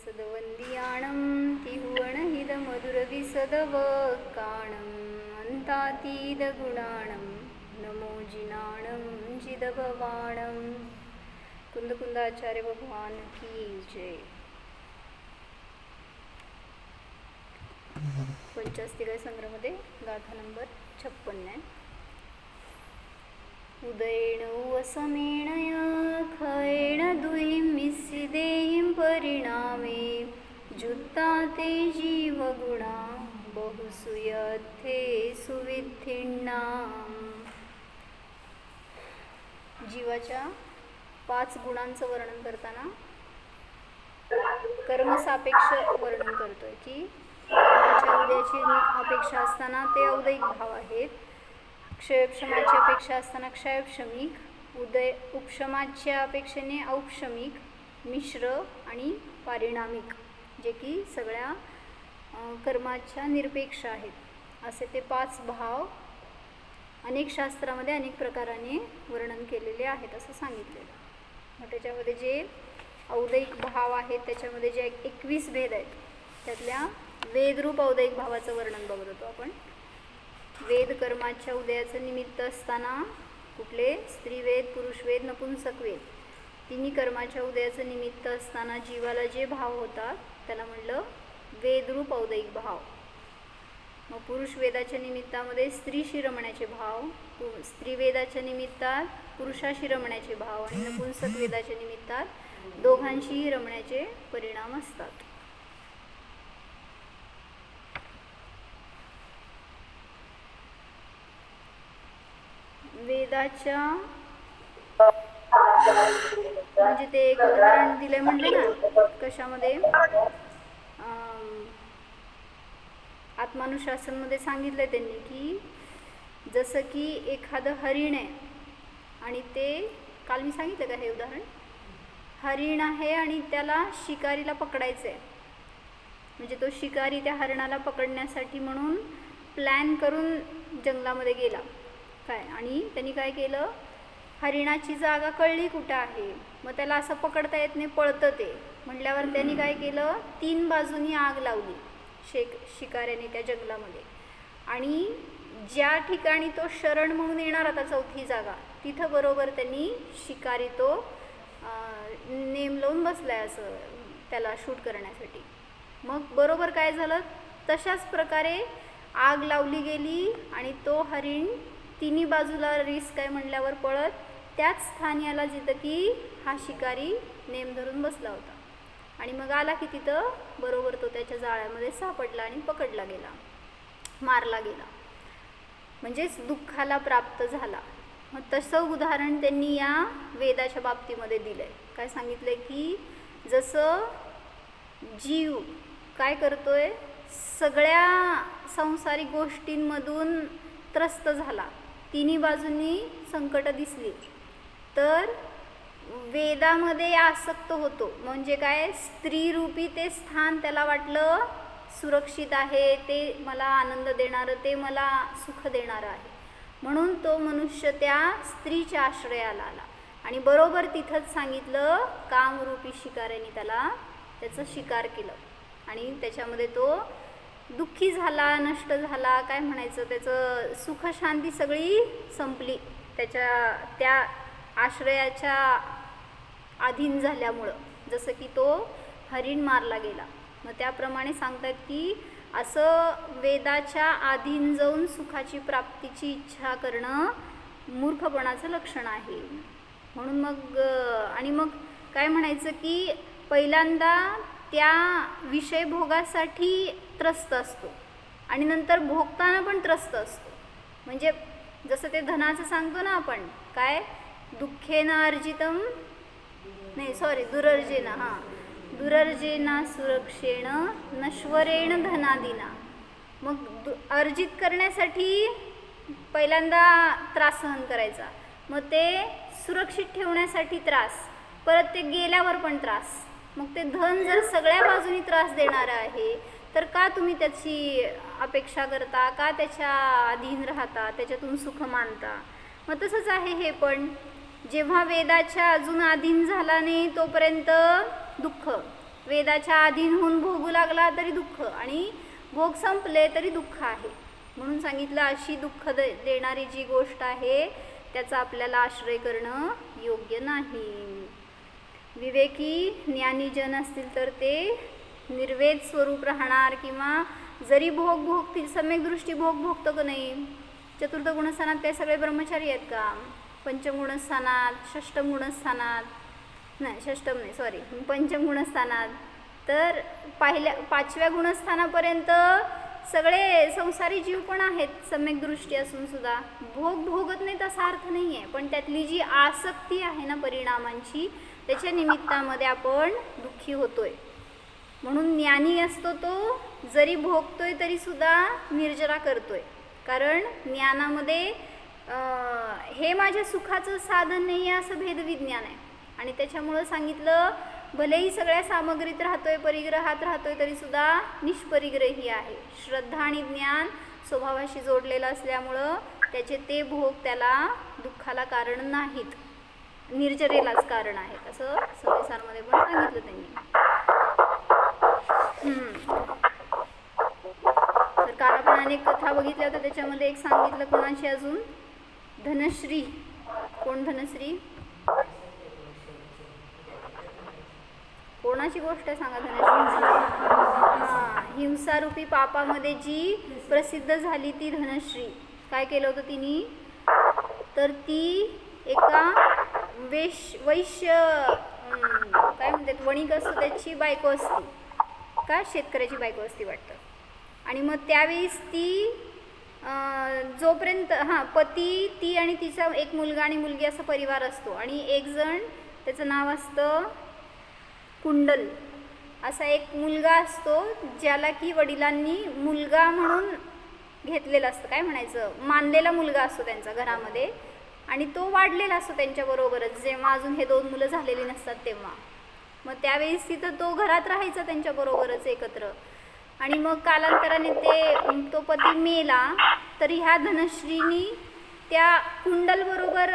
सदवंदियाणं तिहुवणहिदमधुरविसदवकाणम् अन्तातीदगुणाणं नमो जिनाणं जिदभवाणं। कुंदकुंदाचार्य भगवान की जय। पंचास्तिका संग्रहमध्ये गाथा नंबर 56 आहे. उदयेन वसमेण खयेण दुहिं मिस्सिदेहिं परिणामे जुत्ता ते जीवगुणा बहुसूयथे सुविधिन्ना. जीवाच्या 5 गुणांचं वर्णन करताना कर्मसापेक्ष वर्णन करतोय की कर्माच्या उद्याची अपेक्षा असताना ते औदैक भाव आहेत, क्षयोपशमाची अपेक्षा असताना क्षयोपशमिक, उपशमाच्या अपेक्षेने औपशमिक, मिश्र आणि पारिणामिक, जे की सगळ्या कर्माच्या निरपेक्ष आहेत. असे ते 5 भाव अनेक शास्त्रामध्ये अनेक प्रकाराने वर्णन केलेले आहेत असं सांगितलेलं. मग त्याच्यामध्ये जे औदैक भाव आहेत त्याच्यामध्ये जे 21 भेद आहेत त्यातल्या वेदरूप औदैक भावाचं वर्णन बघत होतो आपण. वेद कर्माच्या उदयाचं निमित्त असताना कुठले? स्त्रीवेद, पुरुषवेद, नपुंसकवेद. तिन्ही कर्माच्या उदयाचं निमित्त असताना जीवाला जे भाव होतात त्याला म्हणलं वेदरूप औदैक भाव. मग पुरुष वेदाच्या निमित्तामध्ये स्त्रीशी रमण्याचे भाव, स्त्रीवेदाच्या निमित्तात पुरुषाशी रमण्याचे भाव आणि नपुंसक वेदाच्या निमित्तात दोघांशीही रमण्याचे परिणाम असतात. वेदाच्या म्हणजे ते एक उदाहरण दिले म्हणले ना, कशामध्ये? आत्मानुशासनमध्ये सांगितलं त्यांनी की जसं की एखादं हरिण आहे आणि ते, काल मी सांगितलं का हे उदाहरण? हरिण आहे आणि त्याला शिकारीला पकडायचं आहे. म्हणजे तो शिकारी त्या हरणाला पकडण्यासाठी म्हणून प्लॅन करून जंगलामध्ये गेला काय, आणि त्यांनी काय केलं, हरिणाची जागा कळली कुठं आहे, मग त्याला असं पकडता येत नाही, पळतं ते म्हटल्यावर त्यांनी काय केलं, 3 बाजूनी आग लावली शिकाऱ्याने त्या जंगलामध्ये. आणि ज्या ठिकाणी तो शरण म्हणून येणार आता 4थी जागा, तिथं बरोबर त्यांनी शिकारी तो नेम लावून बसलाय असं त्याला शूट करण्यासाठी. मग बरोबर काय झालं, तशाच प्रकारे आग लावली गेली आणि तो हरिण तिन्ही बाजूला रिस्क आहे म्हणल्यावर पळत त्याच स्थानी आला जिथं की हा शिकारी नेम धरून बसला होता. आणि मग आला की तिथं बरोबर तो त्याच्या जाळ्यामध्ये सापडला आणि पकडला गेला, मारला गेला, म्हणजेच दुःखाला प्राप्त झाला. मग तसं उदाहरण त्यांनी या वेदाच्या बाबतीमध्ये दिलं आहे. काय सांगितलं आहे की जसं जीव काय करतोय, सगळ्या सांसारिक गोष्टींमधून त्रस्त झाला, तिन्ही बाजूंनी संकट दिसली, तर वेदामध्ये आसक्त होतो. म्हणजे काय, स्त्रीरूपी ते स्थान त्याला वाटलं सुरक्षित आहे, ते मला आनंद देणारं, ते मला सुख देणारं आहे, म्हणून तो मनुष्य त्या स्त्रीच्या आश्रयाला आला. आणि बरोबर तिथंच सांगितलं कामरूपी शिकाऱ्याने त्याचं शिकार केलं आणि त्याच्यामध्ये तो दुःखी झाला, नष्ट झाला, काय म्हणायचं, त्याचं सुख शांती सगळी संपली त्या आश्रयाच्या अधीन झाल्यामुळं, जसं की तो हरिण मारला गेला. मग त्याप्रमाणे सांगतात की असं वेदाच्या अधीन जाऊन सुखाची प्राप्तीची इच्छा करणं मूर्खपणाचं लक्षण आहे. म्हणून मग काय म्हणायचं की पहिल्यांदा त्या विषय भोगासाठी त्रस्त असतो आणि नंतर भोगताना पण त्रस्त असतो. म्हणजे जसं ते धनाचं सांगतो ना आपण, काय, दुःखेन अर्जितम दुरर्जेना, दुरर्जेना सुरक्षेण नश्वरेण धनादिना. मग अर्जित करण्यासाठी पहिल्यांदा त्रास सहन करायचा, मग ते सुरक्षित ठेवण्यासाठी त्रास, परत ते गेल्यावर पण त्रास. मग ते धन जर सगळ्या बाजूनी त्रास देणारं आहे तर का तुम्ही त्याची अपेक्षा करता, का त्याच्या अधीन राहता, त्याच्यातून सुख मानता? मग तसंच आहे हे पण, जेव्हा वेदाच्या अजून अधीन झाला नाही तोपर्यंत दुःख, वेदाच्या अधीन होऊन भोगू लागला तरी दुःख, आणि भोग संपले तरी दुःख आहे. म्हणून सांगितलं अशी दुःख देणारी जी गोष्ट आहे त्याचा आपल्याला आश्रय करणं योग्य नाही. विवेकी ज्ञानी जन असतील तर ते निर्वेद स्वरूप राहणार, किंवा जरी भोग भोगतील, सम्यक दृष्टी भोग भोगतो का नाही. चतुर्थ गुणस्थानात काय सगळे ब्रह्मचारी आहेत का? पंचम गुणस्थानात, षष्टम गुणस्थानात, नाही षष्टम नाही सॉरी पंचम गुणस्थानात, तर पाचव्या गुणस्थानापर्यंत सगळे संसारी जीव पण आहेत सम्यक दृष्टी असून सुद्धा भोग भोगत नाहीत असा अर्थ नाही आहे. पण त्यातली जी आसक्ती आहे ना परिणामांची, त्याच्या निमित्तामध्ये आपण दुःखी होतोय. म्हणून ज्ञानी असतो तो जरी भोगतोय तरी सुद्धा निर्जरा करतोय, कारण ज्ञानामध्ये हे माझ्या सुखाचं साधन नाही आहे असं भेदविज्ञान आहे. आणि त्याच्यामुळं सांगितलं भलेही सगळ्या सामग्रीत राहतोय, परिग्रहात राहतोय, तरी सुद्धा निष्परिग्रही आहे. श्रद्धा आणि ज्ञान स्वभावाशी जोडलेलं असल्यामुळं त्याचे ते भोग त्याला दुःखाला कारण नाहीत, निर्जरेलाच कारण आहेत असं सविस्तारमध्ये पण सांगितलं त्यांनी. तर काल आपण अनेक कथा बघितल्या होत्या, त्याच्यामध्ये एक सांगितलं कोणाची अजून, धनश्री. कोण धनश्री? कोणाची गोष्ट आहे सांगा धनश्री? हां, हिंसारूपी पापामध्ये जी प्रसिद्ध झाली ती धनश्री. काय केलं होतं तिने? तर ती एका वैश्य काय म्हणतात वणिक असतो त्याची बायको असती का, शेतकऱ्याची बायको असती वाटतं. आणि मग त्यावेळेस ती जोपर्यंत पती, ती आणि तिचा एक मुलगा आणि मुलगी असा परिवार असतो, आणि एक जण त्याचं नाव असतं कुंडल, असा एक मुलगा असतो ज्याला की वडिलांनी मुलगा म्हणून घेतलेला असतं, काय म्हणायचं मानलेला मुलगा असतो त्यांचा घरामध्ये, आणि तो वाढलेला असतो त्यांच्याबरोबरच जेव्हा अजून हे 2 मुलं झालेली नसतात तेव्हा. मग त्यावेळेस तिथं तो घरात राहायचा त्यांच्याबरोबरच एकत्र. आणि मग कालांतराने तो पती मेला, तर ह्या धनश्रीनी त्या कुंडलबरोबर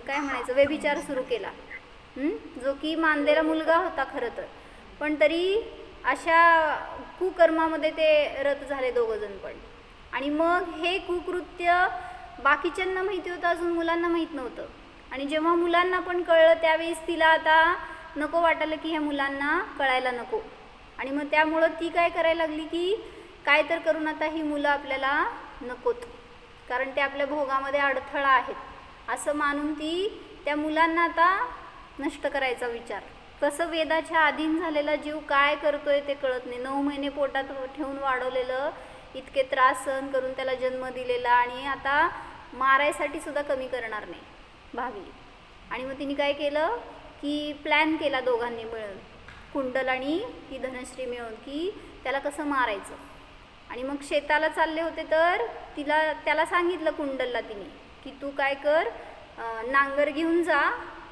काय म्हणायचं व्यभिचार सुरू केला, जो की मानलेला मुलगा होता खरं तर. पण तरी अशा कुकर्मामध्ये ते रत झाले दोघंजण पण. आणि मग हे कुकृत्य बाकीच्यांना माहिती होतं, अजून मुलांना माहीत नव्हतं. आणि जेव्हा मुलांना पण कळलं त्यावेळेस तिला आता नको वाटलं की ह्या मुलांना कळायला नको. आणि मग त्यामुळं ती काय करायला लागली की काय तर करून आता ही मुलं आपल्याला नकोत, कारण ते आपल्या भोगामध्ये अडथळा आहेत असं मानून ती त्या मुलांना आता नष्ट करायचा विचार. कसं वेदाच्या अधीन झालेला जीव काय करतोय ते कळत नाही. 9 महिने पोटात ठेवून वाढवलेलं, इतके त्रास सहन करून त्याला जन्म दिलेला, आणि आता मारायसाठी सुद्धा कमी करणार नाही भावी. आणि मग तिने काय केलं की प्लॅन केला दोघांनी मिळून, कुंडल आणि ती धनश्री मिळून, की त्याला कसं मारायचं. आणि मग शेताला चालले होते तर त्याला सांगितलं कुंडलला तिने की तू काय कर, नांगर घेऊन जा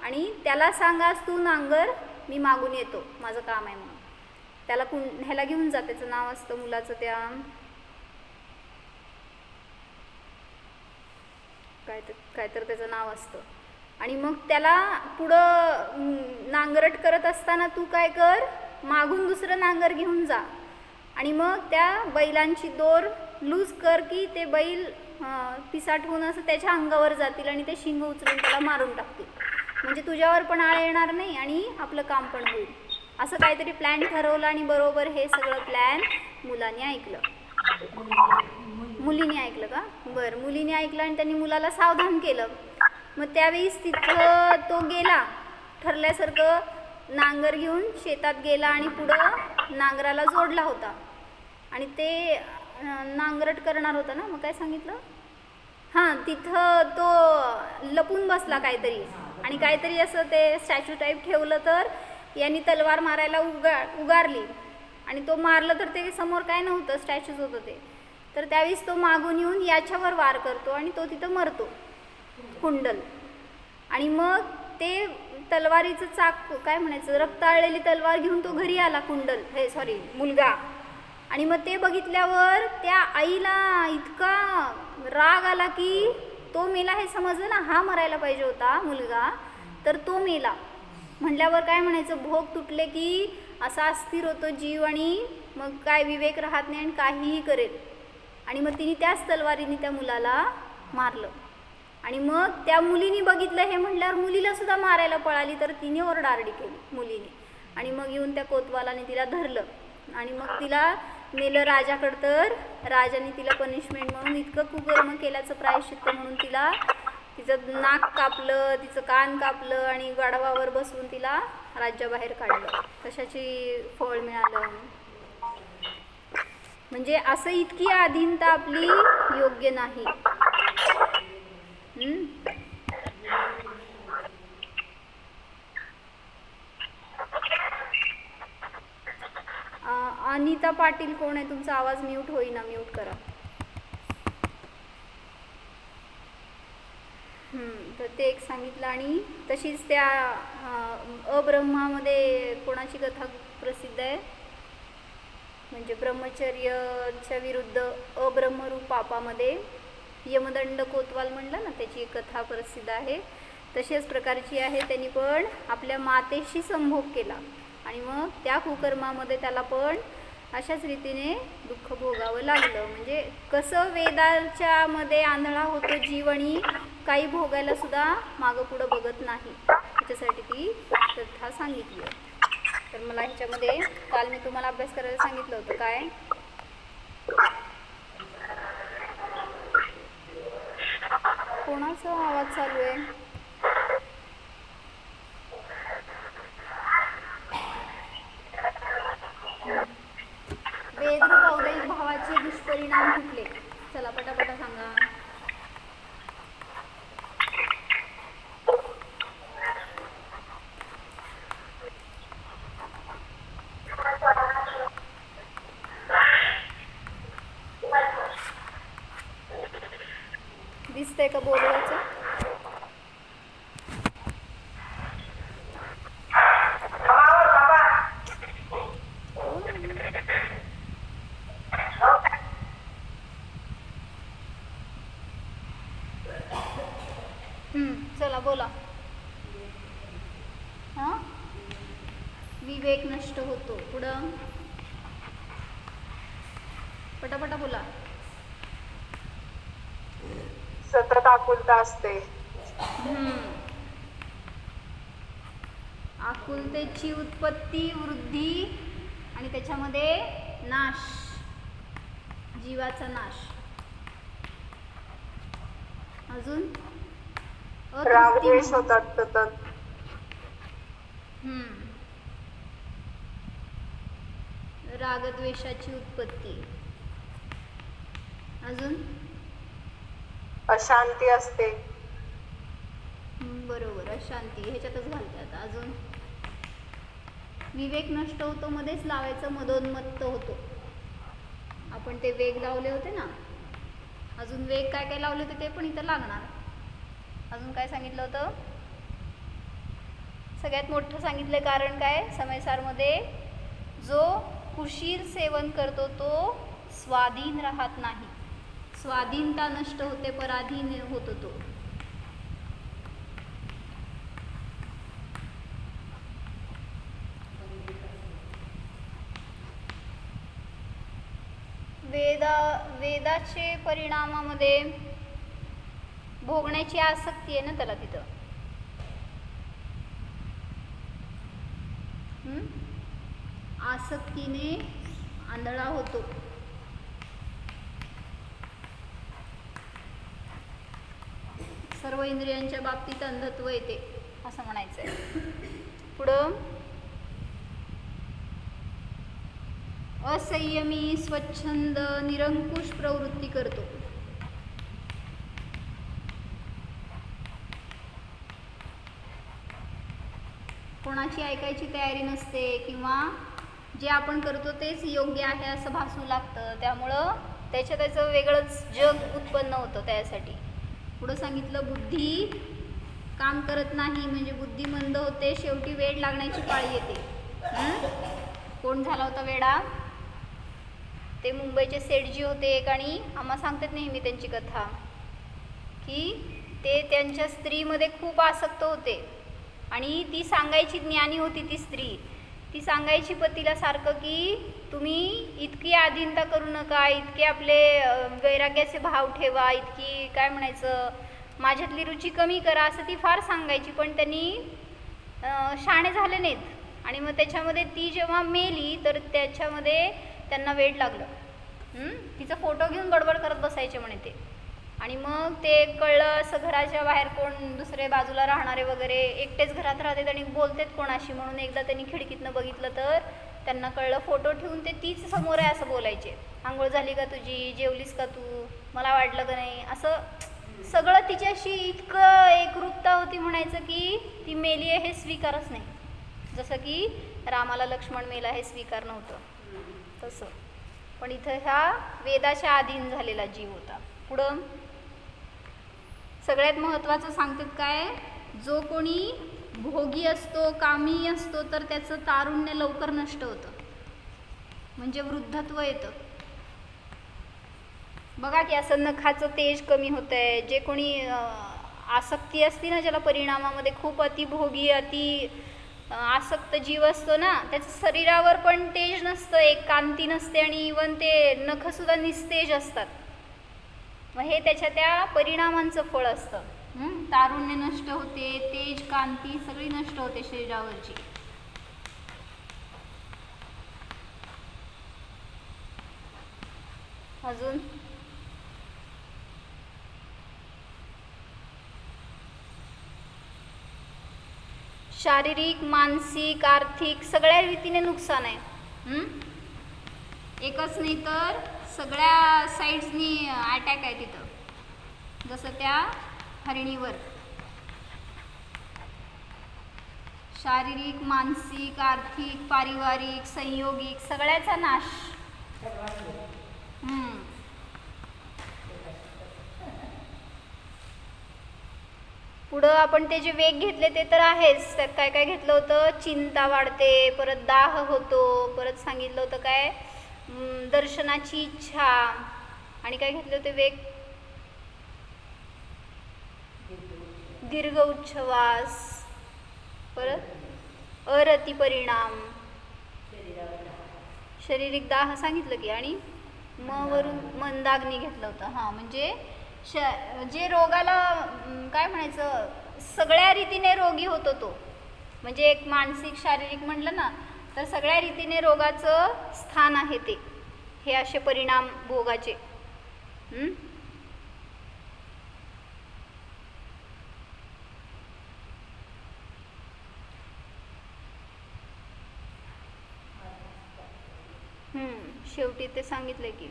आणि त्याला सांगास तू नांगर मी मागून येतो, माझं काम आहे म्हणून. त्याला ह्याला घेऊन जा, त्याचं नाव असतं मुलाचं त्या काय तर त्याचं नाव असतं. आणि मग त्याला पुढं नांगरट करत असताना तू काय कर, मागून दुसरं नांगर घेऊन जा, आणि मग त्या बैलांची दोर लूज कर की ते बैल पिसाटवून असं त्याच्या अंगावर जातील आणि ते शिंग उचलून त्याला मारून टाकतील, म्हणजे तुझ्यावर पण आळ येणार नाही आणि आपलं काम पण होईल. असं काहीतरी प्लॅन ठरवलं, आणि बरोबर हे सगळं प्लॅन मुलीने ऐकलं का? बरं, मुलीने ऐकलं आणि त्यांनी मुलाला सावधान केलं. मग त्यावेळेस तिथं तो गेला, ठरल्यासारखं नांगर घेऊन शेतात गेला आणि पुढं नांगराला जोडला होता, आणि ते नांगरट करणार होता ना. मग काय सांगितलं, तिथं तो लपून बसला काहीतरी, आणि काहीतरी असं ते स्टॅच्यू टाईप ठेवलं, तर यांनी तलवार मारायला उगारली, आणि तो मारलं तर ते समोर काय नव्हतं, स्टॅच्यूच होतं ते. तर त्यावेळेस तो मागून येऊन याच्यावर वार करतो आणि तो तिथं मरतो, कुंडल. आणि मग ते तलवारीचं चाक काय म्हणायचं, रक्ताळलेली तलवार घेऊन तो घरी आला, मुलगा. आणि मग ते बघितल्यावर त्या आईला इतका राग आला की तो मेला हे समजलं ना, हा मरायला पाहिजे होता मुलगा, तर तो मेला. म्हटल्यावर काय म्हणायचं, भोग तुटले की असा अस्थिर होतो जीव आणि मग काय विवेक राहत नाही आणि काहीही करेल. आणि मग तिने त्याच तलवारीने त्या मुलाला मारलं. आणि मग त्या मुलीने बघितलं हे म्हटल्यावर मुलीला सुद्धा मारायला पळाली, तर तिने ओरडाआरडी केली मुलीने. आणि मग येऊन त्या कोतवालाने तिला धरलं आणि मग तिला नेलं राजाकडं. तर राजाने तिला पनिशमेंट म्हणून इतकं कुकर्म केल्याचं प्रायश्चित्त म्हणून तिला तिचं नाक कापलं, तिचं कान कापलं आणि गाढवावर बसवून तिला राज्याबाहेर काढलं. कशाची फळ मिळालं म्हणजे असं इतकी अधीनता आपली योग्य नाही. अनिता पाटील कोण आहे? तुमचा आवाज म्यूट होईना, म्यूट करा. तर ते एक सांगितलं. आणि तशीच त्या अब्रह्मामध्ये कोणाची कथा प्रसिद्ध आहे म्हणजे ब्रह्मचर्याच्या विरुद्ध अब्रह्मरूप पापामध्ये यमदंड कोतवाल म्हणलं ना, त्याची एक कथा प्रसिद्ध आहे. तशाच प्रकारची आहे. त्यांनी पण आपल्या मातेशी संभोग केला आणि मग त्या कुकर्मामध्ये त्याला पण अशाच रीतीने दुःख भोगावं लागलं. म्हणजे कसं वेदाच्या मध्ये आंधळा होतो जीव आणि काही भोगायला सुद्धा मागं पुढं बघत नाही, त्याच्यासाठी ती कथा सांगितली. तर मला ह्याच्यामध्ये काल मी तुम्हाला अभ्यास करायला सांगितलं होतं. काय कोणाचा आवाज चालू आहे? वेदरूप औदैहिक भावाचे दुष्परिणाम कुठले? चला पटापटा सांगा. दिसतंय का बोलवायचं? चला बोला. हां, विवेक नष्ट होतो. पुढं पटापटा बोला. सतत आकुलता असते. आकुलतेची उत्पत्ती, वृद्धी आणि त्याच्यामध्ये नाश, जीवाचा नाश. अजून रागद्वेष होतात सतत. रागद्वेषाची उत्पत्ती. अजून अशांती असते. बरोबर, अशांती ह्याच्यातच घालते आता. अजून विवेक नष्ट होतो, मध्येच लावायचं, मदोन्मत्त होतो. आपण ते वेग लावले होते ना. अजून वेग काय काय लावले होते ते पण इथं लागणार. अजून काय सांगितलं होतं? सगळ्यात मोठं सांगितलं कारण काय समयसारमध्ये, जो कुशीर सेवन करतो तो स्वाधीन राहत नाही. स्वाधीनता नष्ट होते, पराधीन होतो तो. वेदाचे परिणामामध्ये भोगण्याची आसक्ती आहे ना त्याला तिथं. आसक्तीने आंधळा होतो. सर्व इंद्रियांच्या बाबतीत अंधत्व येते असं म्हणायचं आहे. पुढं असंयमी, स्वच्छंद, निरंकुश प्रवृत्ती करतो. कोणाची ऐकायची तयारी नसते किंवा जे आपण करतो तेच योग्य आहे असं भासू लागतं. त्यामुळं त्याचं वेगळंच जग उत्पन्न होतं त्यासाठी. पुढं सांगितलं बुद्धी काम करत नाही म्हणजे बुद्धी मंद होते, शेवटी वेड लागण्याची पाळी येते. कोण झाला होता वेडा? ते मुंबईचे सेठजी होते एक, आणि आम्हा सांगतात नेहमी त्यांची कथा की ते त्यांच्या स्त्रीमध्ये खूप आसक्त होते आणि ती सांगायची, ज्ञानी होती ती स्त्री, ती सांगायची पतीला सारखं की तुम्ही इतकी अधीनता करू नका, इतके आपले वैराग्याचे भाव ठेवा, इतकी काय म्हणायचं माझ्यातली रुची कमी करा, असं ती फार सांगायची. पण त्यांनी शाणे झाले नाहीत. आणि मग त्याच्यामध्ये ती जेव्हा मेली तर त्याच्यामध्ये त्यांना वेड लागलं. तिचा फोटो घेऊन बडबड करत बसायचे म्हणे ते. आणि मग ते कळलं असं, घराच्या बाहेर कोण दुसरे बाजूला राहणारे वगैरे एकटेच घरात राहतात आणि बोलतेत कोणाशी, म्हणून एकदा त्यांनी खिडकीतनं बघितलं तर त्यांना कळलं. फोटो ठेवून ते तीच समोर आहे असं बोलायचे. आंघोळ झाली का तुझी, जेवलीस का तू, मला वाटलं का नाही, असं सगळं तिच्याशी इतकं एकरूपता होती म्हणायचं की ती मेली आहे हे स्वीकारच नाही. जसं की रामाला लक्ष्मण मेला हे स्वीकार नव्हतं तसं. पण इथं ह्या वेदाच्या अधीन झालेला जीव होता. पुढं सगळ्यात महत्त्वाचं सांगतात काय, जो कोणी भोगी असतो, कामी असतो, तर त्याचं तारुण्य लवकर नष्ट होतं, म्हणजे वृद्धत्व येतं. बघा की असं नखाचं तेज कमी होतं आहे. जे कोणी आसक्ती असते ना, ज्याला परिणामामध्ये खूप अतिभोगी आसक्त जीव असतो ना, त्याच्या शरीरावर पण तेज नसतं, एक कांती नसते, आणि इवन ते नखसुद्धा निस्तेज असतात. मग हे त्याच्या त्या परिणामांचं फळ असतं. तारुण्य नष्ट होते, तेज, कांती सगळी नष्ट होते शरीरावरची. अजून शारीरिक, मानसिक, आर्थिक सगळ्या रीतीने नुकसान आहे. एकच नाही तर सगळ्या साईड्सनी अटॅक आहे तिथं. जसं त्या हरिणीवर शारीरिक, मानसिक, आर्थिक, पारिवारिक, संयोगिक सगळ्याचा नाश. पुढं आपण ते जे वेग घेतले ते तर आहेच. त्यात काय काय घेतलं होतं, चिंता वाढते, परत दाह होतो, परत सांगितलं होतं काय दर्शनाची इच्छा, आणि काय घेतले होते वेग, दीर्घ उच्छ्वास, परत अरती परिणाम, शारीरिक दाह सांगितलं की, आणि वरून मंदाग्नी घेतलं होतं. म्हणजे जे रोगाला काय म्हणायचं सगळ्या रीतीने रोगी होतो तो, म्हणजे एक मानसिक शारीरिक म्हटलं ना तर सगळ्या रीतीने रोगाचं स्थान आहे ते, हे असे परिणाम भोगाचे. शेवटी ते सांगितलं की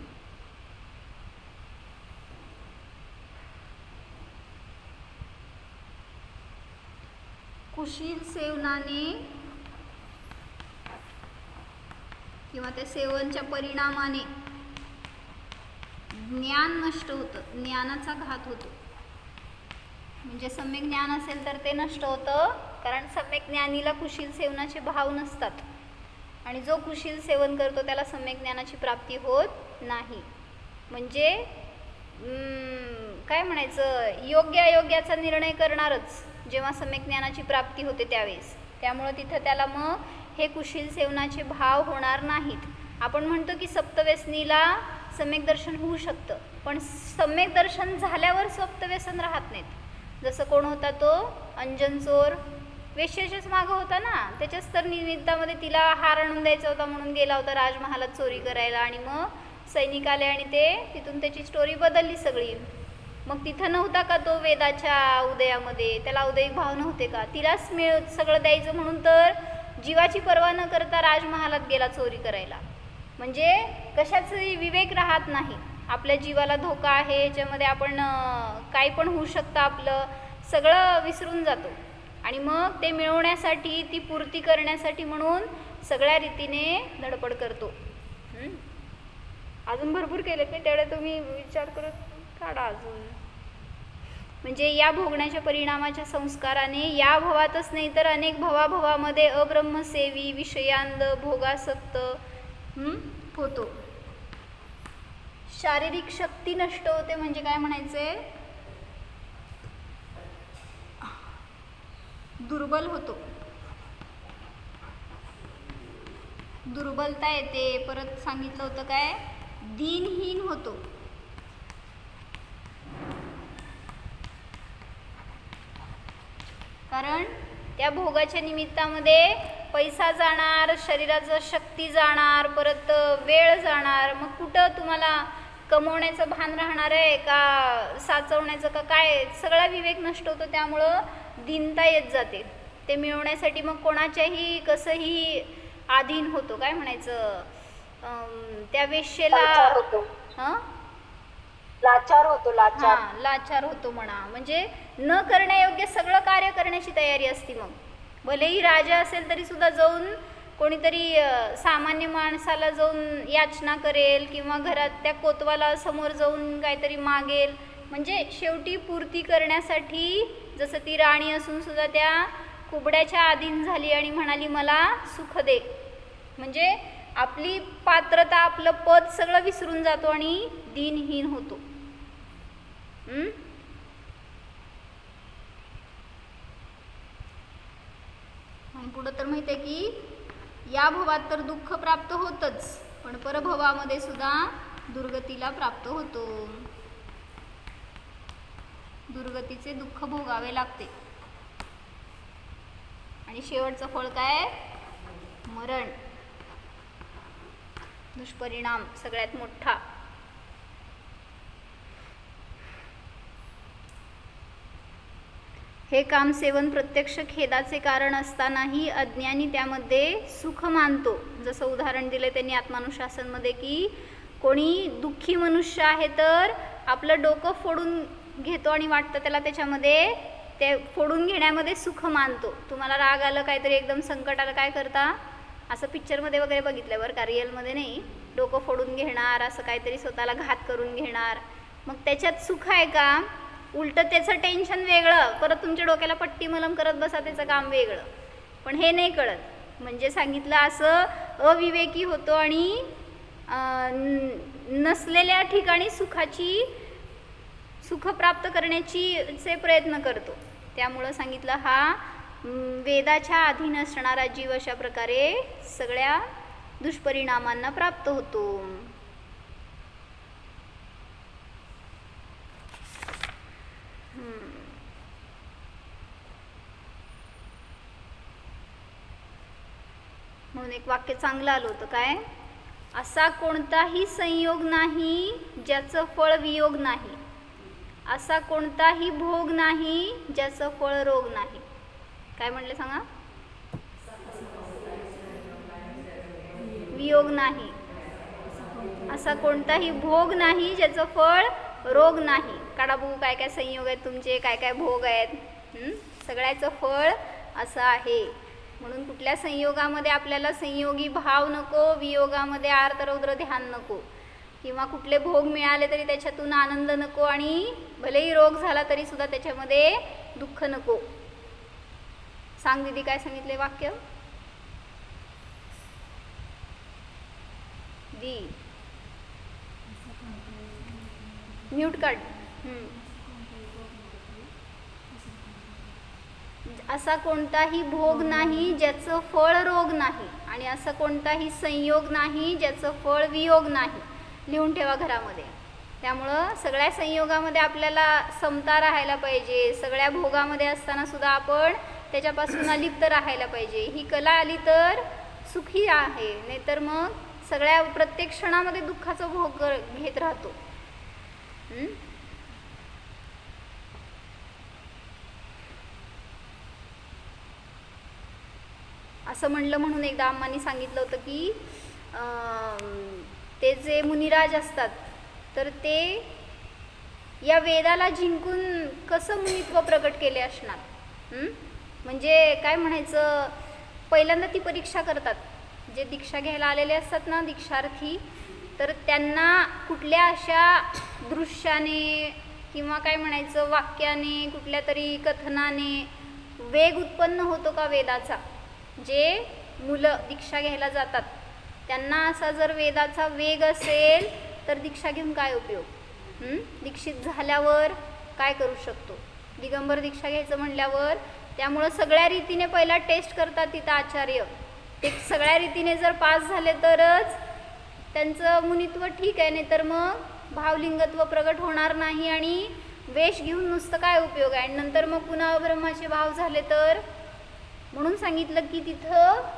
कुशील सेवनाने किंवा त्या सेवनच्या परिणामाने ज्ञान नष्ट होतं, ज्ञानाचा घात होतो. म्हणजे सम्यक ज्ञान असेल तर ते नष्ट होतं, कारण सम्यक ज्ञानीला कुशील सेवनाचे भाव नसतात, आणि जो कुशील सेवन करतो त्याला सम्यक ज्ञानाची प्राप्ती होत नाही. म्हणजे काय म्हणायचं योग्य अयोग्याचा निर्णय करणारच जेव्हा सम्यक ज्ञानाची प्राप्ती होते त्यावेळेस. त्यामुळं तिथं त्याला मग हे कुशील सेवनाचे भाव होणार नाहीत. आपण म्हणतो की सप्तव्यसनीला सम्यक दर्शन होऊ शकतं, पण सम्यक दर्शन झाल्यावर सप्तव्यसन राहत नाहीत. जसं कोण होता तो अंजन चोर, वेश्याच्याच मागं होता ना, त्याच्याच तर निमित्तामध्ये तिला हार आणून द्यायचा होता म्हणून गेला होता राजमहालात चोरी करायला, आणि मग सैनिक आले आणि ते तिथून त्याची स्टोरी बदलली सगळी. मग तिथं नव्हता का तो वेदाच्या उदयामध्ये, त्याला उदयिक भाव नव्हते का, तिलाच सगळं द्यायचं म्हणून तर जीवाची पर्वा न करता राजमहालात गेला चोरी करायला. म्हणजे कशाचाही विवेक राहत नाही, आपल्या जीवाला धोका आहे, ह्याच्यामध्ये आपण काही पण होऊ शकतं, आपलं सगळं विसरून जातो, आणि मग ते मिळवण्यासाठी, ती पूर्ती करण्यासाठी म्हणून सगळ्या रीतीने धडपड करतो. अजून भरपूर केलेत नाही, तेवढे तुम्ही विचार करत काढा अजून. म्हणजे या भोगण्याच्या परिणामाच्या संस्काराने या भवातच नाही तर अनेक भवाभवामध्ये अब्रह्मसेवी, विषयांध, भोगासक्त होतो. शारीरिक शक्ती नष्ट होते, म्हणजे काय म्हणायचे दुर्बल होतो, दुर्बलता येते. परत सांगितलं होतं काय, दिनहीन होतो. कारण त्या भोगाच्या निमित्तामध्ये पैसा जाणार, शरीराचं शक्ती जाणार, परत वेळ जाणार. मग कुठं तुम्हाला कमवण्याचं भान राहणार आहे का साचवण्याचं का काय, सगळा विवेक नष्ट होतो. त्यामुळं दीनता येत जाते. ते मिळवण्यासाठी मग कोणाच्याही कसंही अधीन होतो. काय म्हणायचं, त्या वेश्येला लाचार होतो. लाचार होतो म्हणा. म्हणजे न करण्यायोग्य सगळं कार्य करण्याची तयारी असती. मग भलेही राजा असेल तरी सुद्धा जाऊन कोणीतरी सामान्य माणसाला जाऊन याचना करेल किंवा घरात त्या कोतवाला समोर जाऊन काहीतरी मागेल. म्हणजे शेवटी पूर्ती करण्यासाठी, जसं ती राणी असून सुद्धा त्या कुबड्याच्या अधीन झाली आणि म्हणाली मला सुख दे. म्हणजे आपली पात्रता, आपलं पद सगळं विसरून जातो आणि दिनहीन होतो. आणि पुढं तर माहिती आहे की या भवात तर दुःख प्राप्त होतच, पण परभवामध्ये सुद्धा दुर्गतीला प्राप्त होतो. दुर्गतीचे दुःख भोगावे लागते आणि शेवटचं फळ काय, मरण. दुष्परिणाम सगळ्यात मोठा. हे कामसेवन प्रत्यक्ष खेदाचे कारण असतानाही अज्ञानी त्यामध्ये सुख मानतो. जसं उदाहरण दिलं त्यांनी आत्मानुशासनमध्ये की कोणी दुःखी मनुष्य आहे तर आपलं डोकं फोडून घेतो आणि वाटतं त्याला त्याच्यामध्ये ते फोडून घेण्यामध्ये सुख मानतो. तुम्हाला राग आलं, काहीतरी एकदम संकट आलं, काय करता, असं पिक्चरमध्ये वगैरे बघितलं बरं का, रिअलमध्ये नाही. डोकं फोडून घेणार, असं काहीतरी स्वतःला घात करून घेणार. मग त्याच्यात सुख आहे का, उलटं त्याचं टेन्शन वेगळं, परत तुमच्या डोक्याला पट्टी मलम करत बसा, त्याचं काम वेगळं. पण हे नाही कळत. म्हणजे सांगितलं असं अविवेकी होतो आणि नसलेल्या ठिकाणी सुख प्राप्त करण्याचे प्रयत्न करतो. त्यामुळं सांगितलं हा वेदाच्या अधीन असणारा जीव अशा प्रकारे सगळ्या दुष्परिणामांना प्राप्त होतो. म्हणून एक वाक्य चांगलं आलं होतं काय, असा कोणताही संयोग नाही ज्याचं फळ वियोग नाही, असा कोणताही भोग नाही ज्याचं फळ रोग नाही. काय म्हणले सांगा, वियोग नाही, असा कोणताही भोग नाही ज्याचं फळ रोग नाही. काढा बघू काय काय संयोग आहेत तुमचे, काय काय भोग आहेत. सगळ्याचं फळ असं आहे. म्हणून कुठल्या संयोगामध्ये आपल्याला संयोगी भाव नको, वियोगामध्ये आर्त रौद्र ध्यान नको, किंवा कुठले भोग मिळाले तरी त्याच्यातून आनंद नको, आणि भलेही रोग झाला तरी सुद्धा त्याच्यामध्ये दुःख नको. सांग दीदी काय सांगितले वाक्य, दी म्यूट काढ. असा कोणताही भोग नाही ज्याचं फळ रोग नाही, आणि असं कोणताही संयोग नाही ज्याचं फळ वियोग नाही. लिहून ठेवा घरामध्ये. त्यामुळं सगळ्या संयोगामध्ये आपल्याला समता राहायला पाहिजे. सगळ्या भोगामध्ये असताना सुद्धा आपण त्याच्यापासून अलिप्त राहायला पाहिजे. ही कला आली तर सुखी आहे, नाहीतर मग सगळ्या प्रत्येक क्षणामध्ये दुःखाचा भोग घेत राहतो. असं म्हणलं म्हणून एकदा अम्मांनी सांगितलं होतं की ते जे मुनिराज असतात तर ते या वेदाला जिंकून कसं मुनित्व प्रकट केले असणार. म्हणजे काय म्हणायचं, पहिल्यांदा ती परीक्षा करतात. जे दीक्षा घ्यायला आलेले असतात ना दीक्षार्थी, तर त्यांना कुठल्या अशा दृश्याने किंवा काय म्हणायचं वाक्याने, कुठल्या तरी कथनाने वेग उत्पन्न होतो का वेदाचा. जे मुलं दीक्षा घ्यायला जातात त्यांना असा जर वेदाचा वेग असेल तर दीक्षा घेऊन काय उपयोग. दीक्षित झाल्यावर काय करू शकतो. दिगंबर दीक्षा घ्यायचं म्हणल्यावर त्यामुळं सगळ्या रीतीने पहिला टेस्ट करतात तिथं आचार्य. ते सगळ्या रीतीने जर पास झाले तरच त्यांचं मुनित्व ठीक आहे, नाही तर मग भावलिंगत्व प्रगट होणार नाही आणि वेश घेऊन नुसतं काय उपयोग आहे. आणि नंतर मग पुन्हा ब्रह्माचे भाव झाले तर म्हणून सांगितलं की तिथं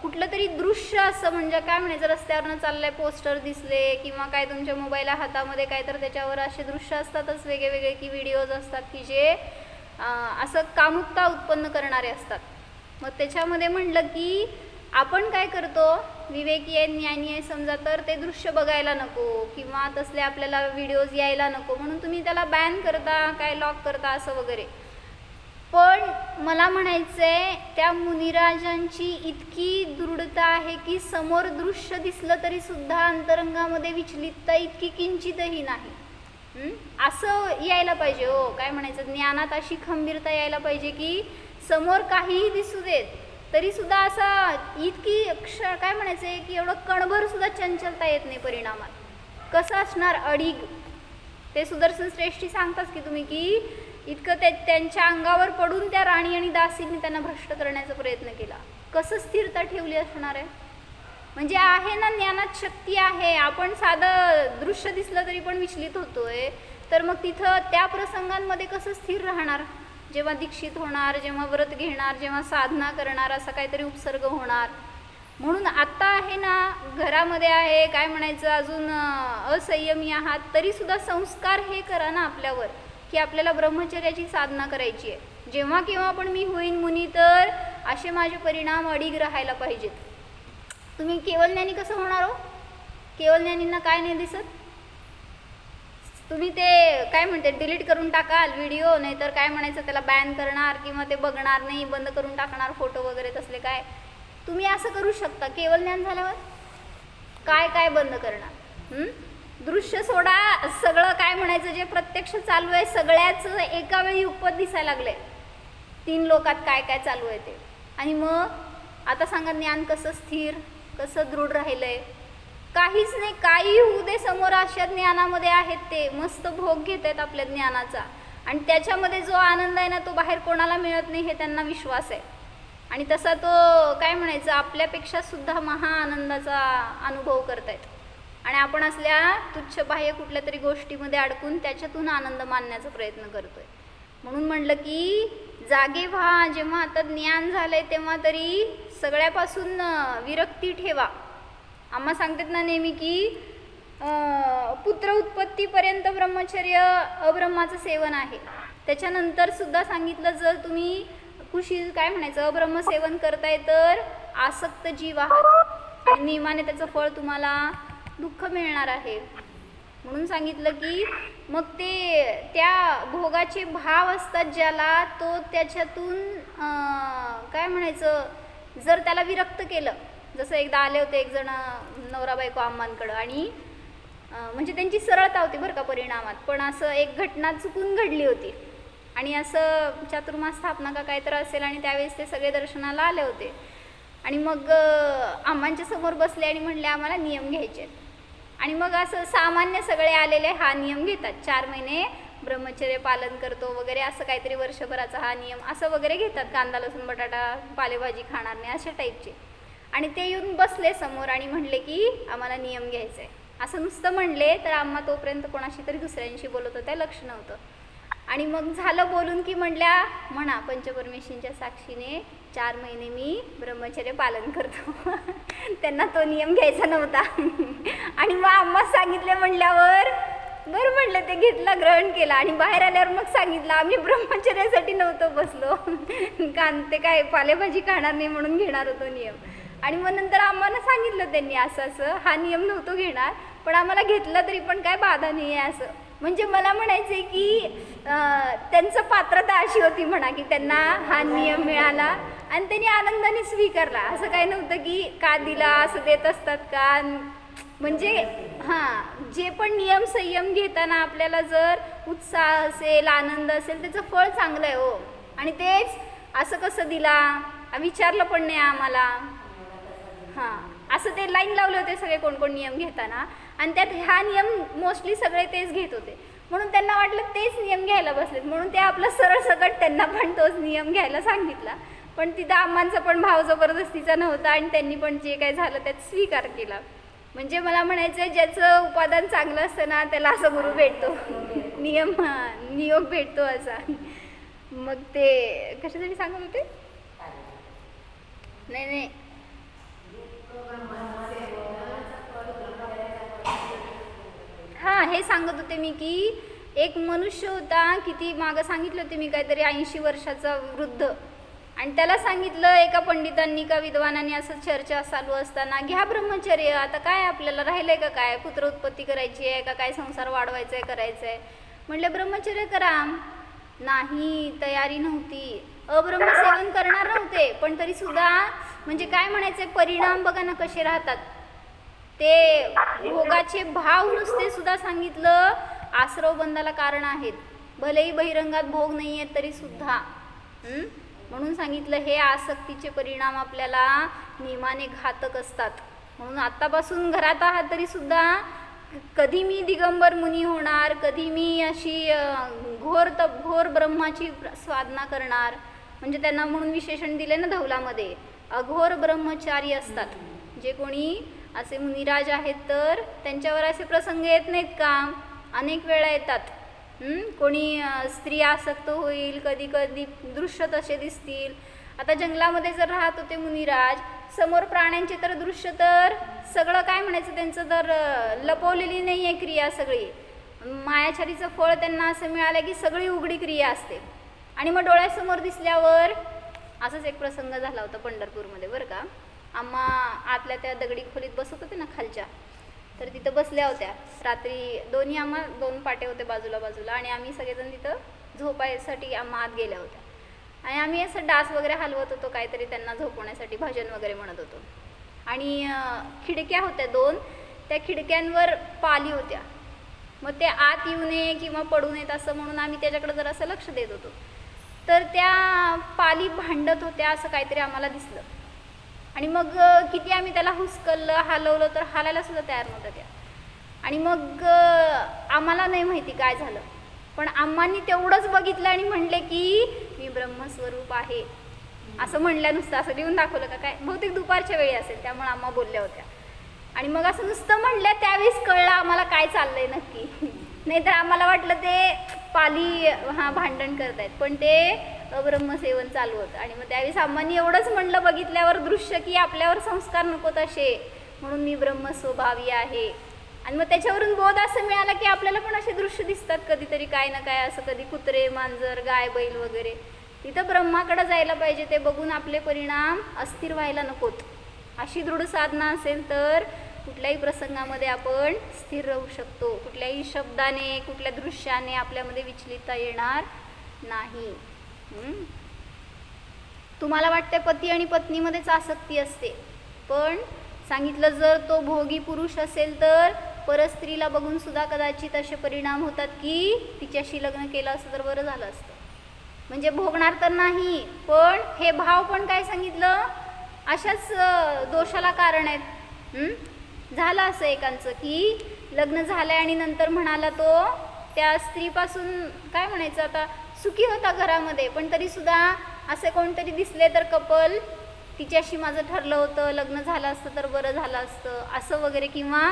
कुठलं तरी दृश्य असं, म्हणजे काय म्हणायचं, रस्त्यावरनं चाललंय, पोस्टर दिसले किंवा काय तुमच्या मोबाईलला हातामध्ये काय तर त्याच्यावर असे दृश्य असतातच वेगळे की व्हिडिओज असतात की जे असं कामुकता उत्पन्न करणारे असतात. मग त्याच्यामध्ये म्हटलं की आपण काय करतो, विवेकी आहे ज्ञानी आहे समजा, तर ते दृश्य बघायला नको किंवा तसले आपल्याला व्हिडिओज यायला नको म्हणून तुम्ही त्याला बॅन करता, काय लॉक करता असं वगैरे. पण मला म्हणायचं आहे त्या मुनिराजांची इतकी दृढता आहे की समोर दृश्य दिसलं तरी सुद्धा अंतरंगामध्ये विचलितता इतकी किंचितही नाही. असं यायला पाहिजे हो, काय म्हणायचं, ज्ञानात अशी खंबीरता यायला पाहिजे की समोर काहीही दिसू देत तरी सुद्धा असा इतकी काय म्हणायचं आहे की एवढं कणभर सुद्धा चंचलता येत नाही परिणामात. कसं असणार अडीग, ते सुदर्शन श्रेष्ठी सांगतात की तुम्ही की इतकं त्यांच्या अंगावर पडून त्या राणी आणि दासींनी त्यांना भ्रष्ट करण्याचा प्रयत्न केला. कसं स्थिरता ठेवली असणार आहे. म्हणजे आहे ना, ज्ञानात शक्ती आहे. आपण साधं दृश्य दिसलं तरी पण विचलित होतोय, तर मग तिथं त्या प्रसंगांमध्ये कसं स्थिर राहणार. जेव्हा दीक्षित होणार, जेव्हा व्रत घेणार, जेव्हा साधना करणार, असा काहीतरी उपसर्ग होणार. म्हणून आत्ता आहे ना, घरामध्ये आहे, काय म्हणायचं, अजून असंयमी आहात तरीसुद्धा संस्कार हे करा ना आपल्यावर की आपल्याला ब्रह्मचर्याची साधना करायची आहे. जेव्हा केव्हा पण मी होईन मुनी तर असे माझे परिणाम अडीग राहायला पाहिजेत. तुम्ही केवळ ज्ञानी कसं होणार हो. केवळ ज्ञानींना काय नाही दिसत. तुम्ही ते काय म्हणते डिलीट करून टाकाल व्हिडिओ, नाहीतर काय म्हणायचं त्याला बॅन करणार किंवा ते बघणार नाही, बंद करून टाकणार फोटो वगैरे तसले काय. तुम्ही असं करू शकता. केवळ ज्ञान झाल्यावर काय काय बंद करणार. दृश्य सोडा, सगळं काय म्हणायचं जे प्रत्यक्ष चालू आहे सगळ्याच एका वेळी उपत दिसायला लागले. 3 लोकात काय काय चालू आहे ते. आणि मग आता सांगा ज्ञान कसं स्थिर, कसं दृढ राहिलंय. काहीच नाही, काही होऊ दे समोर, अशा ज्ञानामध्ये आहेत ते मस्त भोग घेत आहेत आपल्या ज्ञानाचा. आणि त्याच्यामध्ये जो आनंद आहे ना तो बाहेर कोणाला मिळत नाही हे त्यांना विश्वास आहे. आणि तसा तो काय म्हणायचं आपल्यापेक्षा सुद्धा महाआनंदाचा अनुभव करतायत. आणि आपण असल्या तुच्छ बाह्य कुठल्या तरी गोष्टीमध्ये अडकून त्याच्यातून आनंद मानण्याचा प्रयत्न करतोय. म्हणून म्हटलं की जागे व्हा. जेव्हा आता ज्ञान झालंय तेव्हा तरी सगळ्यापासून विरक्ती ठेवा. आम्हा सांगतात ना नेहमी की पुत्र उत्पत्तीपर्यंत ब्रह्मचर्य अब्रह्माचं सेवन आहे. त्याच्यानंतर सुद्धा सांगितलं जर तुम्ही कुशील काय म्हणायचं अब्रह्म सेवन करताय तर आसक्त जीव आहात आणि नियमाने त्याचं फळ तुम्हाला दुःख मिळणार आहे. म्हणून सांगितलं की मग ते त्या भोगाचे भाव असतात ज्याला, तो त्याच्यातून काय म्हणायचं जर त्याला विरक्त केलं. जसं एकदा आले होते एक जण नवरा बायको आम्मांकडं आणि म्हणजे त्यांची सरळता होती बरं का परिणामात, पण असं एक घटना चुकून घडली होती आणि असं चातुर्मास स्थापना का काहीतरी असेल आणि त्यावेळेस ते सगळे दर्शनाला आले होते. आणि मग आम्हांच्या समोर बसले आणि म्हणले आम्हाला नियम घ्यायचे आहेत. आणि मग असं सामान्य सगळे आलेले हा नियम घेतात, 4 महिने ब्रह्मचर्य पालन करतो वगैरे असं काहीतरी, वर्षभराचा हा नियम असं वगैरे घेतात, कांदा लसूण बटाटा पालेभाजी खाणार नाही अशा टाईपचे. आणि ते येऊन बसले समोर आणि म्हणले की आम्हाला नियम घ्यायचा आहे. असं नुसतं म्हणले तर आम्हा तोपर्यंत कोणाशी तरी दुसऱ्यांशी बोलत होत्या, लक्ष नव्हतं. आणि मग झालं बोलून की म्हटल्या म्हणा पंचपरमेश्वरींच्या साक्षीने 4 महिने मी ब्रह्मचर्य पालन करतो. त्यांना तो नियम घ्यायचा नव्हता. आणि मग आम्हा सांगितले म्हणल्यावर बरं म्हटलं, ते घेतला, ग्रहण केला. आणि बाहेर आल्यावर मग सांगितलं आम्ही ब्रह्मचर्यासाठी नव्हतो बसलो, कारण ते काय पालेभाजी खाणार नाही म्हणून घेणार होतो नियम. आणि मग नंतर आम्हाला सांगितलं त्यांनी असं असं हा नियम नव्हतो घेणार, पण आम्हाला घेतला तरी पण काय बाधा नाही आहे असं. म्हणजे मला म्हणायचं आहे की त्यांचं पात्रता अशी होती म्हणा की त्यांना हा नियम मिळाला आणि त्यांनी आनंदाने स्वीकारला. असं काही नव्हतं की का दिला असं देत असतात का. म्हणजे हां, जे पण नियम संयम घेताना आपल्याला जर उत्साह असेल, आनंद असेल, त्याचं फळ चांगलं आहे हो. आणि तेच असं कसं दिला विचारलं पण नाही आम्हाला. हां, असं ते लाईन लावले होते सगळे कोण कोण नियम घेताना आणि त्यात हा नियम मोस्टली सगळे तेच घेत होते. म्हणून त्यांना वाटलं तेच नियम घ्यायला बसलेत, म्हणून ते आपलं सरळ सकट त्यांना पण तोच नियम घ्यायला सांगितला. पण तिथं आम्हांचा पण भाव जबरदस्तीचा नव्हता आणि त्यांनी पण जे काय झालं त्यात स्वीकार केला. म्हणजे मला म्हणायचं आहे, ज्याचं उपादान चांगलं असतं ना त्याला असा गुरु भेटतो, नियोग भेटतो असा. मग ते कशासाठी सांगत होते? नाही हां, हे सांगत होते मी की एक मनुष्य होता, किती मागं सांगितलं होते मी, काहीतरी 80 वर्षाचा वृद्ध, आणि त्याला सांगितलं एका पंडितांनी का विद्वानांनी असं चर्चा चालू असताना, घ्या ब्रह्मचर्य, आता काय आपल्याला राहिलं आहे का, काय पुत्र उत्पत्ती करायची आहे का, काय संसार वाढवायचा आहे, करायचं आहे. म्हटलं ब्रह्मचर्य करा. नाही, तयारी नव्हती, अब्रह्मसेवन करणार नव्हते, पण तरीसुद्धा म्हणजे काय म्हणायचे, परिणाम बघा ना कसे राहतात. ते भोगाचे भाव नुसते सुद्धा सांगितलं आश्रव बंधाला कारण आहेत, भलेही बहिरंगात भोग नाही आहेत तरीसुद्धा. म्हणून सांगितलं हे आसक्तीचे परिणाम आपल्याला नियमाने घातक असतात. म्हणून आत्तापासून घरात आहात तरीसुद्धा कधी मी दिगंबर मुनी होणार, कधी मी अशी घोर ब्रह्माची साधना करणार. म्हणजे त्यांना म्हणून विशेषण दिले ना धवलामध्ये, अघोर ब्रह्मचारी असतात. जे कोणी असे मुनिराज आहेत तर त्यांच्यावर असे प्रसंग येत नाहीत का, अनेक वेळा येतात. कोणी स्त्री आसक्त होईल, कधी कधी दृश्य तसे दिसतील. आता जंगलामध्ये जर राहत होते मुनिराज, समोर प्राण्यांचे तर दृश्य तर सगळं काय म्हणायचं त्यांचं तर लपवलेली नाही आहे क्रिया सगळी. मायाचारीचं फळ त्यांना असं मिळालं की सगळी उघडी क्रिया असते. आणि मग डोळ्यासमोर दिसल्यावर असाच एक प्रसंग झाला होता पंढरपूरमध्ये बरं का. आम्हा आतल्या त्या दगडी खोलीत बसत होते ना खालच्या, तर तिथं बसल्या होत्या रात्री. दोन्ही आम्हा 2 पाटे होते बाजूला बाजूला, आणि आम्ही सगळेजण तिथं झोपायसाठी आम्हा आत गेल्या होत्या. आणि आम्ही असं डास वगैरे हलवत होतो, काहीतरी त्यांना झोपवण्यासाठी भजन वगैरे म्हणत होतो. आणि खिडक्या होत्या 2, त्या खिडक्यांवर पाली होत्या. मग ते आत येऊ नये किंवा पडू नयेत असं म्हणून आम्ही त्याच्याकडे जरा असं लक्ष देत होतो. तर त्या पाली भांडत होत्या असं काहीतरी आम्हाला दिसलं. आणि मग किती आम्ही त्याला हुसकललं, हलवलं तर हालायला सुद्धा तयार नव्हत्या त्या. आणि मग आम्हाला नाही माहिती काय झालं, पण आम्हांनी तेवढंच बघितलं आणि म्हणले की मी ब्रह्मस्वरूप आहे असं म्हणल्या. नुसतं असं लिहून दाखवलं का काय, बहुतेक दुपारच्या वेळी असेल, त्यामुळे आम्हा बोलल्या होत्या. आणि मग असं नुसतं म्हणल्या, त्यावेळेस कळलं आम्हाला काय चाललंय नक्की. नाहीतर आम्हाला वाटलं ते पाली भांडण करत आहेत, पण ते अब्रह्मसेवन चालू होतं. आणि मग त्यावेळेस आम्हांनी एवढंच म्हणलं बघितल्यावर दृश्य की आपल्यावर संस्कार नको तसे, म्हणून मी ब्रह्मस्वभावी आहे. आणि मग त्याच्यावरून बोध असं मिळाला की आपल्याला पण असे दृश्य दिसतात कधीतरी काय ना काय असं, कधी कुत्रे मांजर गाय बैल वगैरे. तिथं ब्रह्माकडे जायला पाहिजे, ते बघून आपले परिणाम अस्थिर व्हायला नकोत. अशी दृढ साधना असेल तर कुठल्याही प्रसंगामध्ये आपण स्थिर राहू शकतो. कुठल्याही शब्दाने, कुठल्या दृश्याने आपल्यामध्ये विचलितता येणार नाही. तुम्हाला वाटते पती आणि पत्नीमध्येच आसक्ती असते, पण सांगितलं जर तो भोगी पुरुष असेल तर परस्त्रीला बघून सुद्धा कदाचित असे परिणाम होतात की तिच्याशी लग्न केलं असतं तर बरं झालं असतं. म्हणजे भोगणार तर नाही, पण हे भाव पण काय सांगितलं अशाच दोषाला कारण आहेत. झालं असं एकांचं की लग्न झालं आणि नंतर म्हणाला तो त्या स्त्रीपासून काय म्हणायचं आता, सुखी होता घरामध्ये, पण तरीसुद्धा असे कोणतरी दिसले तर कपल, तिच्याशी माझं ठरलं होतं, लग्न झालं असतं तर बरं झालं असतं असं वगैरे, किंवा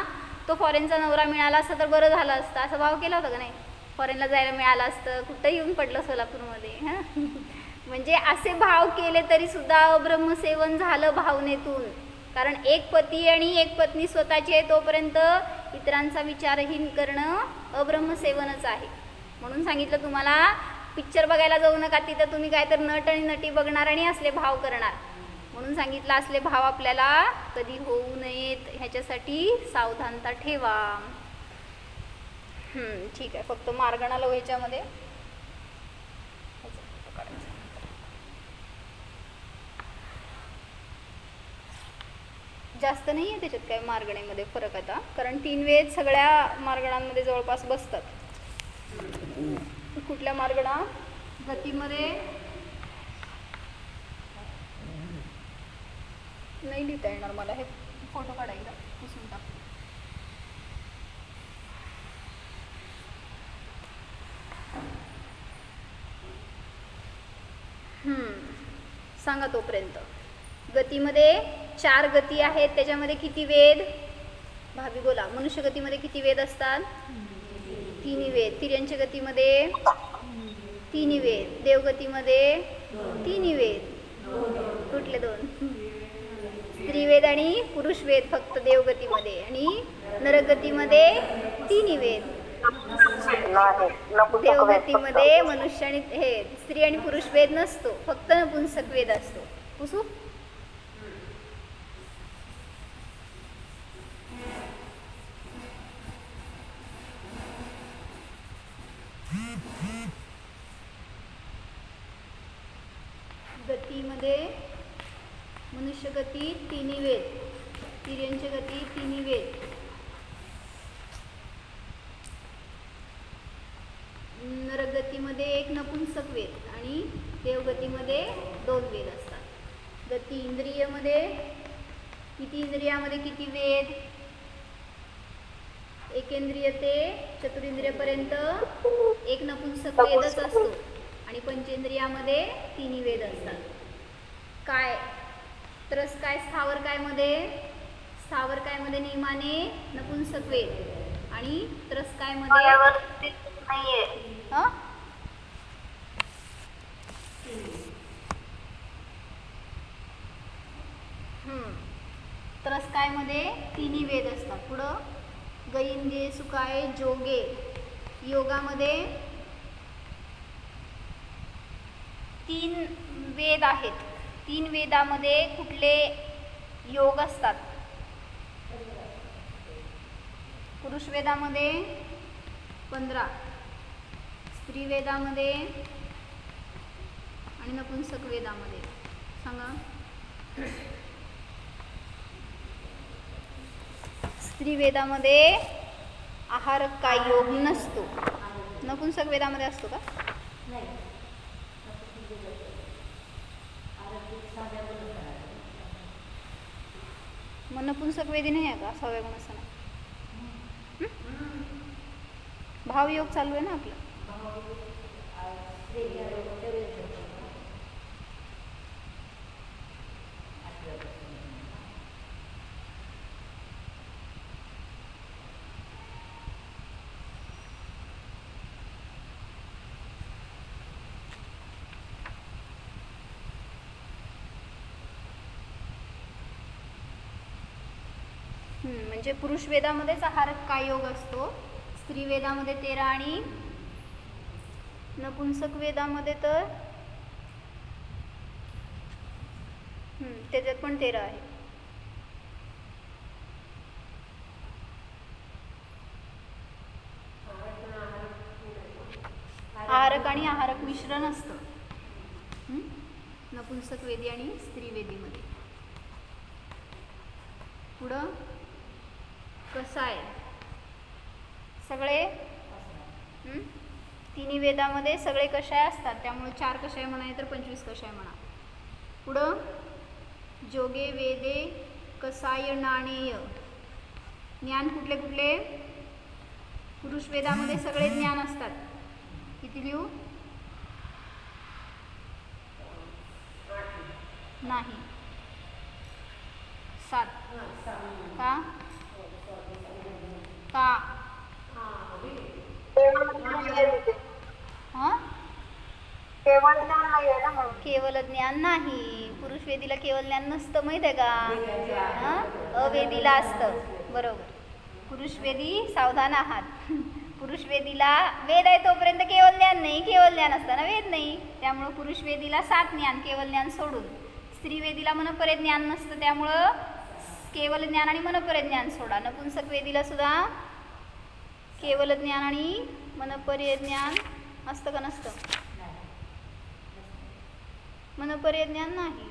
तो फॉरेनचा नवरा मिळाला असता तर बरं झालं असतं असं भाव केला होता का नाही. फॉरेनला जायला मिळालं असतं, कुठं येऊन पडलं सोलापूरमध्ये. म्हणजे असे भाव केले तरीसुद्धा अब्रह्मसेवन झालं भावनेतून. कारण एक पती आणि एक पत्नी स्वतःची आहे तोपर्यंत इतरांचा विचारहीन करणं अब्रह्मसेवनच आहे. म्हणून सांगितलं तुम्हाला पिक्चर बघायला जाऊ नका, तिथं तुम्ही काय तर नट आणि नटी बघणार आणि असले भाव करणार. म्हणून सांगितलं असले भाव आपल्याला कधी होऊ नयेत, ह्याच्यासाठी सावधानता ठेवा. ठीक आहे, फक्त मार्गणा लो ह्याच्यामध्ये जास्त नाही आहे त्याच्यात काय मार्गणेमध्ये फरक आता, कारण 3 वेद सगळ्या मार्गणांमध्ये जवळपास बसतात. कुठल्या मार्गणा गतीमध्ये नाही लिहिता येणार मला, हे फोटो काढायला पुसून टाक. सांगा तोपर्यंत. गतीमध्ये 4 गती आहेत, त्याच्यामध्ये किती वेद? भाभी बोला. मनुष्य गतीमध्ये किती वेद असतात? 3 वेद. तिर्यंच्या गतीमध्ये 3 वेद. देवगतीमध्ये 3 वेद. कुठले 2? स्त्रीवेद आणि पुरुषवेद फक्त देवगतीमध्ये, आणि नरगतीमध्ये 3 वेद. देवगतीमध्ये मनुष्य आणि हे स्त्री आणि पुरुष वेद नसतो, फक्त नपुंसक वेद असतो. पुसू? गतीमध्ये मनुष्य गती 3 वेद, तिर्यंच्या गती 3 वेद, नरगतीमध्ये 1 नपुंसक वेद आणि देवगतीमध्ये 2 वेद असतात. गती इंद्रियमध्ये किती? इंद्रियामध्ये किती वेद? एकेंद्रिय ते चतुरिंद्रियपर्यंत 1 नपुंसक वेदच असतो, आणि पंचेंद्रियामध्ये 3 वेद असतात. काय त्रस काय स्थावर कायमध्ये? स्थावर कायमध्ये नियमाने नपुंसक वेद, आणि त्रस कायमध्ये त्रस कायमध्ये 3 वेद असतात. पुढं गईंगे सुकाय जोगे योगामध्ये 3 वेद आहेत. 3 वेदामध्ये कुठले योग असतात? पुरुष वेदामध्ये 15, स्त्री वेदामध्ये आणि नपुंसक वेदामध्ये. सांगा. स्त्री वेदामध्ये आहारक काय योग नसतो. नपुंसक वेदामध्ये असतो का? मग नपुंसक वेदी नाही आहे का? 6व्या गुणासना भावयोग चालू आहे ना आपला. म्हणजे पुरुष वेदामध्येच आहारक काय योग असतो. स्त्री वेदामध्ये 13 आणि नपुंसक वेदामध्ये तर त्याच्यात पण 13 आहे. आहारक आणि आहारक मिश्रण असतं नपुंसक वेदी आणि स्त्री वेदीमध्ये. पुढं कसाय सगळे 3 वेदामध्ये सगळे कषाय असतात, त्यामुळे 4 कषाय म्हणा तर 25 कषाय म्हणा. पुढं जोगे वेदे कसाय नाणेय ज्ञान कुठले कुठले? पुरुष वेदामध्ये सगळे ज्ञान असतात. किती लिहू? नाही 7 का? का? केवल ज्ञान नाही. पुरुष वेदीला केवल ज्ञान नसतं, माहित आहे का? अवेदीला असतं. बरोबर. पुरुष वेदी सावधान आहात. पुरुष वेदीला वेद आहे तोपर्यंत केवल ज्ञान नाही, केवल ज्ञान असताना वेद नाही. त्यामुळं पुरुष वेदीला 7 ज्ञान, केवल ज्ञान सोडून. स्त्री वेदीला मनपरे ज्ञान नसतं, त्यामुळं केवल ज्ञान आणि मनपरे ज्ञान सोडा. नपुंसक वेदीला सुद्धा केवल ज्ञान आणि मनपर्य ज्ञान असतं का नसतं? मनपर्य ज्ञान नाही.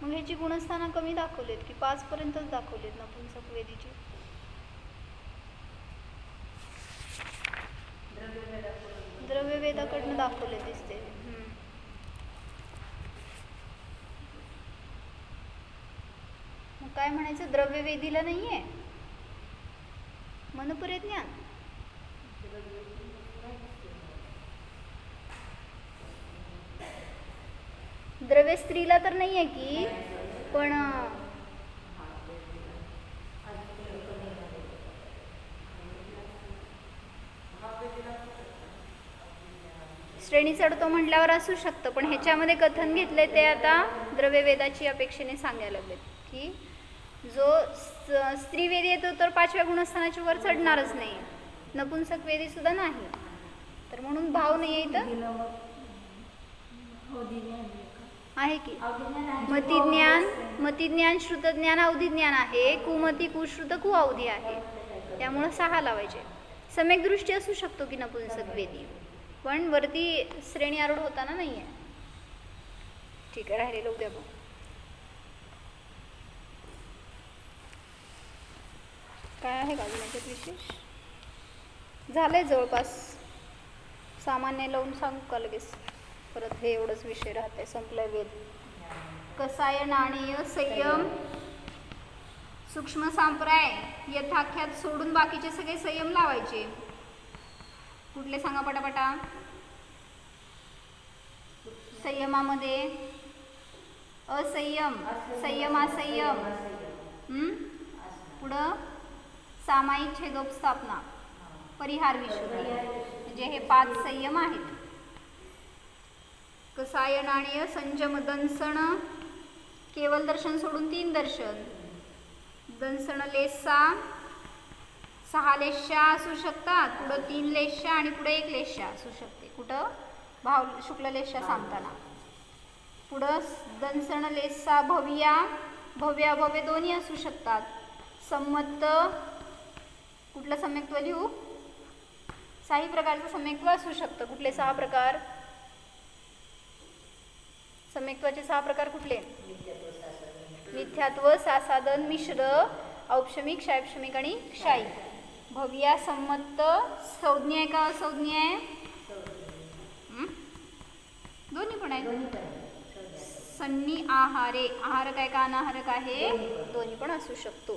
मग ह्याची गुणस्थानं कमी दाखवलेत की 5 पर्यंतच दाखवलेत नपुंसक वेदीची. द्रव्य वेदाकडनं दाखवले दिसते. मग काय म्हणायचं? द्रव्य वेदीला नाहीये मनपर्य ज्ञान. द्रव्य स्त्रीला तर नाही आहे की, पण श्रेणी चढतो म्हटल्यावर असू शकतं, पण ह्याच्यामध्ये कथन घेतले ते आता द्रव्यवेदाची अपेक्षेने सांगायला लागले की जो स्त्रीवेदी येतो तर 5व्या गुणस्थानाच्या वर चढणारच नाही, नपुंसक वेदी सुद्धा नाही, तर म्हणून भाव नाही इथं आहे की मतिज्ञान श्रुतज्ञान अवधिज्ञान आहे, कुमती कुश्रुत कुअवधी आहे, त्यामुळं 6 लावायचे. सम्यक दृष्टी असू शकतो की नपुंसक वेदी, पण वरती श्रेणी आरूढ होताना नाही आहे. ठीक आहे, राहिलेलं उद्या बघू. काय आहे का अजून याच्यात विशेष? झालंय जवळपास. सामान्य लावून सांगू का लगेच? परत हे एवढंच विषय राहते, संपलाय वेद. कसाय नाणीय संयम सूक्ष्म सांप्राय यथाख्यात सोडून बाकीचे सगळे संयम लावायचे. कुठले सांगा पटापटा? संयमामध्ये असंयम, संयमासंयम, पुढं सामायिक छेदोपस्थापना, परिहार विशुद्धी, म्हणजे हे 5 संयम आहेत. कसाय नाणीय संयम दंसण, केवल दर्शन सोडून 3 दर्शन, दंसण लेसा 6 लेशा असू शकतात, पुढं 3 लेशा आणि पुढे 1 लेशा असू शकते. कुठं? भाव शुक्ल लेशा सांगताना. पुढं दंसण लेसा भव्या, भव्य अभव्य दोन्ही असू शकतात. संमत, कुठलं सम्यक्त्व लिहू? 6 प्रकारचं सम्यक्त्व असू शकतं. कुठले 6 प्रकार? सम्यक्त्वाचे 6 प्रकार कुठले? मिथ्यात्व, सासादन, मिश्र, औपशमिक, शायपशमिक आणि क्षायिक. भव्या संमत संज्ञा आहे का असंज्ञा आहे? दोन्ही पण आहे. सन्नी आहारे, आहारक आहे का अनाहारक आहे? दोन्ही पण असू शकतो.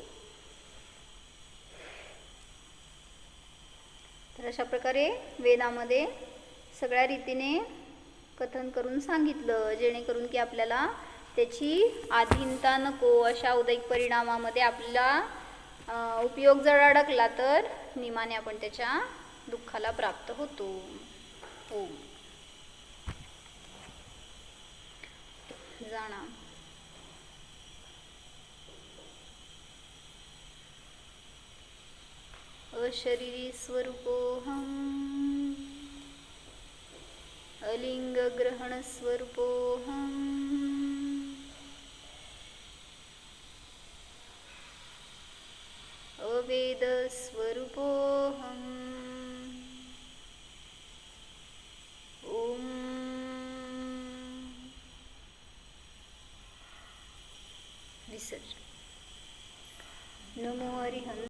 तर अशा प्रकारे वेदामध्ये सगळ्या रीतीने कथन करून सांगितलं, जेणेकरून की आपल्याला त्याची आधीनता नको, अशा उदैक परिणामामध्ये आपला उपयोग जर अडकला तर निमाने आपण त्याच्या दुःखाला प्राप्त होतो. ओम जाणा. अशरीरी स्वरूपोऽहम् अलिंग ग्रहण स्वरूपोऽहम् अवेद स्वरूपोऽहम्. ओम विसर्जन. नमो हरिहंस.